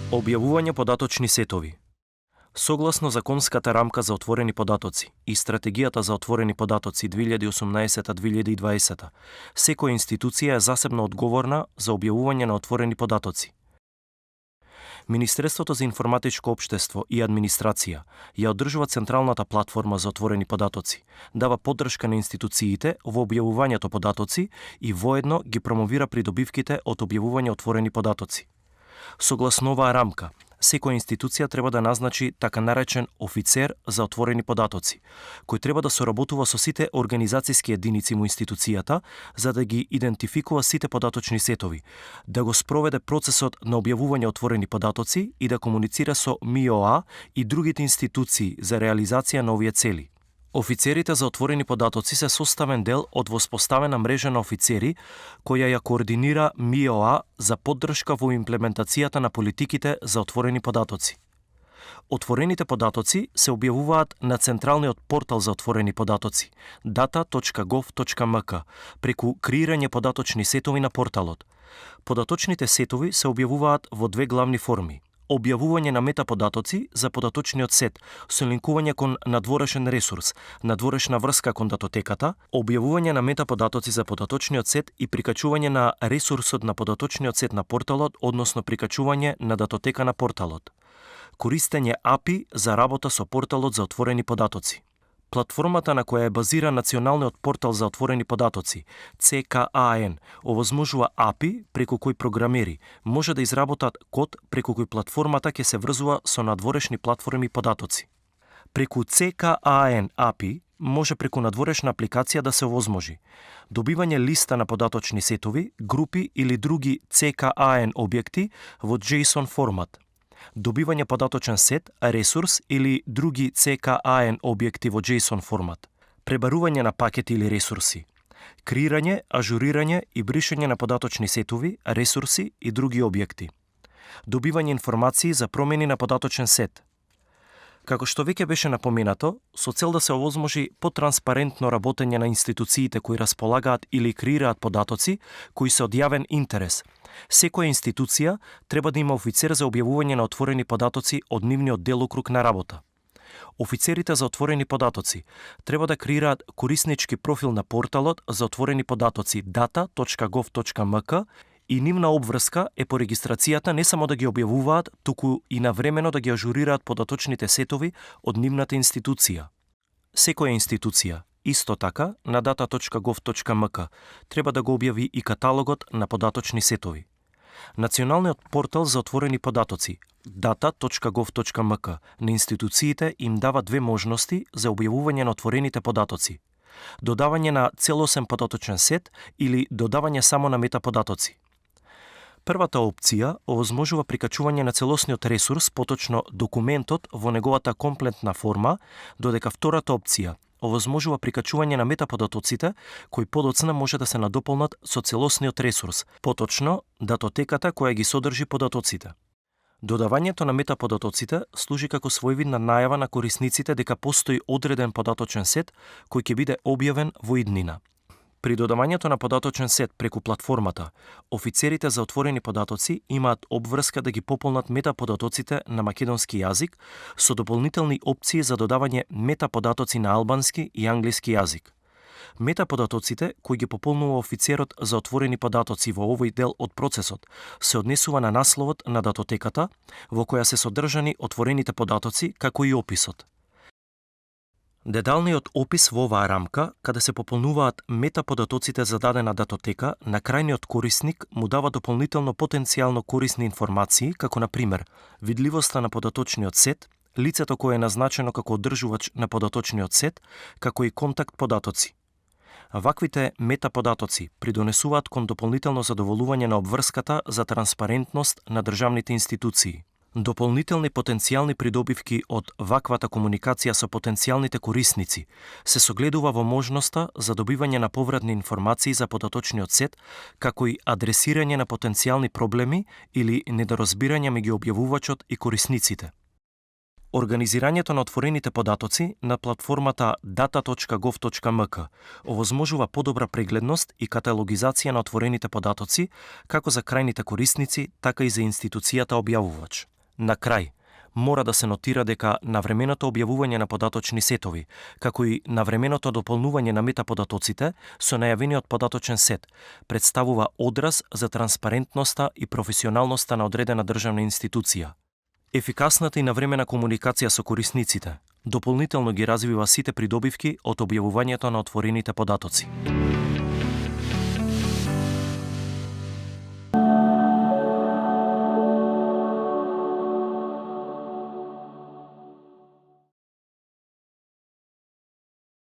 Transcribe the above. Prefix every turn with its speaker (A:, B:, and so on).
A: Објавување податочни сетови. Согласно законската рамка за отворени податоци и стратегијата за отворени податоци 2018-2020, секоја институција е засебно одговорна за објавување на отворени податоци. Министерството за информатичко општество и администрација ја одржува централната платформа за отворени податоци, дава поддршка на институциите во објавувањето податоци и воедно ги промовира придобивките од објавување отворени податоци. Согласно оваа рамка, секоја институција треба да назначи така наречен офицер за отворени податоци, кој треба да соработува со сите организацијски единици во институцијата за да ги идентификува сите податочни сетови, да го спроведе процесот на објавување отворени податоци и да комуницира со МИОА и другите институции за реализација на овие цели. Офицерите за отворени податоци се составен дел од воспоставена мрежа на офицери која ја координира МИОА за поддршка во имплементацијата на политиките за отворени податоци. Отворените податоци се објавуваат на централниот портал за отворени податоци data.gov.mk преку креирање податочни сетови на порталот. Податочните сетови се објавуваат во две главни форми: објавување на метаподатоци за податочниот сет со линкување кон надворешен ресурс, надворешна врска кон датотеката, објавување на метаподатоци за податочниот сет и прикачување на ресурсот на податочниот сет на порталот, односно прикачување на датотека на порталот. Користење API за работа со порталот за отворени податоци. Платформата на која е базиран националниот портал за отворени податоци, CKAN, овозможува API преку кој програмери може да изработат код преку кој платформата ќе се врзува со надворешни платформи податоци. Преку CKAN API може преку надворешна апликација да се овозможи добивање листа на податочни сетови, групи или други CKAN објекти во JSON формат, добивање податочен сет, ресурс или други CKAN објекти во JSON формат, пребарување на пакети или ресурси, креирање, ажурирање и бришање на податочни сетови, ресурси и други објекти, добивање информации за промени на податочен сет. Како што веќе беше напоменато, со цел да се овозможи потранспарентно работење на институциите кои располагаат или креираат податоци кои се од јавен интерес, секоја институција треба да има офицер за објавување на отворени податоци од нивниот делокруг на работа. Офицерите за отворени податоци треба да креираат кориснички профил на порталот за отворени податоци data.gov.mk и нивна обврска е по регистрацијата не само да ги објавуваат, туку и навремено да ги ажурираат податочните сетови од нивната институција. Секоја институција, исто така, на data.gov.mk треба да го објави и каталогот на податочни сетови. Националниот портал за отворени податоци data.gov.mk на институциите им дава две можности за објавување на отворените податоци: додавање на целосен податочен сет или додавање само на метаподатоци. Првата опција овозможува прикачување на целосниот ресурс, поточно документот во неговата комплетна форма, додека втората опција овозможува прикачување на метаподатоците кои подоцна може да се надополнат со целосниот ресурс, поточно датотеката која ги содржи податоците. Додавањето на метаподатоците служи како своевидна најава на корисниците дека постои одреден податочен сет кој ќе биде објавен во иднина. При додавањето на податочен сет преку платформата, офицерите за отворени податоци имаат обврска да ги пополнат метаподатоците на македонски јазик со дополнителни опции за додавање метаподатоци на албански и англиски јазик. Метаподатоците кои ги пополнува офицерот за отворени податоци во овој дел од процесот се однесува на насловот на датотеката во која се содржани отворените податоци, како и описот. Деталниот опис во оваа рамка, каде се пополнуваат метаподатоците за дадена датотека, на крајниот корисник му дава дополнително потенцијално корисни информации, како на пример видливоста на податочниот сет, лицето кое е назначено како одржувач на податочниот сет, како и контакт податоци. Ваквите метаподатоци придонесуваат кон дополнително задоволување на обврската за транспарентност на државните институции. Дополнителни потенцијални придобивки од ваквата комуникација со потенцијалните корисници се согледува во можноста за добивање на повратни информации за податочниот сет, како и адресирање на потенцијални проблеми или недоразбирање меѓу објавувачот и корисниците. Организирањето на отворените податоци на платформата data.gov.mk овозможува подобра прегледност и каталогизација на отворените податоци, како за крајните корисници, така и за институцијата објавувач. На крај, мора да се нотира дека навременото објавување на податочни сетови, како и навременото дополнување на метаподатоците со најавениот податочен сет, представува одраз за транспарентноста и професионалноста на одредена државна институција. Ефикасната и навремена комуникација со корисниците дополнително ги развива сите придобивки од објавувањето на отворените податоци.